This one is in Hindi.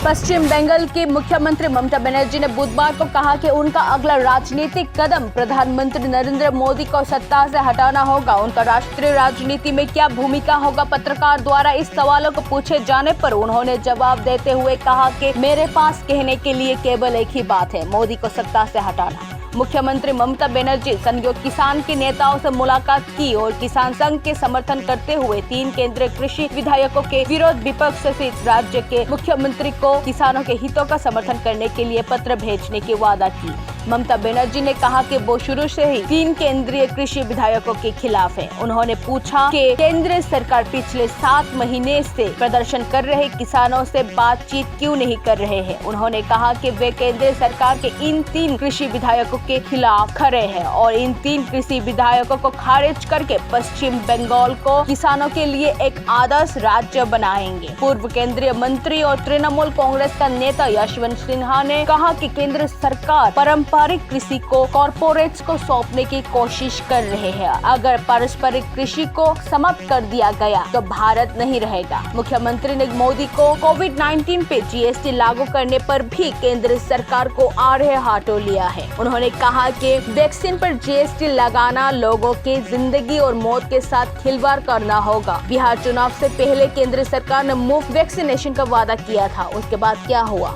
पश्चिम बंगाल के मुख्यमंत्री ममता बनर्जी ने बुधवार को कहा कि उनका अगला राजनीतिक कदम प्रधानमंत्री नरेंद्र मोदी को सत्ता से हटाना होगा। उनका राष्ट्रीय राजनीति में क्या भूमिका होगा? पत्रकार द्वारा इस सवालों को पूछे जाने पर उन्होंने जवाब देते हुए कहा कि मेरे पास कहने के लिए केवल एक ही बात है, मोदी को सत्ता से हटाना। मुख्यमंत्री ममता बनर्जी संयुक्त किसान के नेताओं से मुलाकात की और किसान संघ के समर्थन करते हुए 3 केंद्रीय कृषि विधायकों के विरोध विपक्ष सहित राज्य के मुख्यमंत्री को किसानों के हितों का समर्थन करने के लिए पत्र भेजने की वादा की। ममता बनर्जी ने कहा कि वो शुरू से ही 3 केंद्रीय कृषि विधायकों के खिलाफ है। उन्होंने पूछा कि केंद्र सरकार पिछले 7 महीने से प्रदर्शन कर रहे किसानों से बातचीत क्यों नहीं कर रहे हैं। उन्होंने कहा कि वे केंद्र सरकार के इन 3 कृषि विधायकों के खिलाफ खड़े हैं और इन 3 कृषि विधायकों को खारिज करके पश्चिम बंगाल को किसानों के लिए एक आदर्श राज्य बनाएंगे। पूर्व केंद्रीय मंत्री और तृणमूल कांग्रेस का नेता यशवंत सिन्हा ने कहा कि केंद्र सरकार पारंपरिक कृषि को कॉरपोरेट्स को सौंपने की कोशिश कर रहे हैं। अगर पारंपरिक कृषि को समाप्त कर दिया गया तो भारत नहीं रहेगा। मुख्यमंत्री ने मोदी को कोविड-19 पे जीएसटी लागू करने पर भी केंद्र सरकार को आड़े हाथों लिया है। उन्होंने कहा कि वैक्सीन पर जीएसटी लगाना लोगों के जिंदगी और मौत के साथ खिलवाड़ करना होगा। बिहार चुनाव से पहले केंद्र सरकार ने मुफ्त वैक्सीनेशन का वादा किया था, उसके बाद क्या हुआ?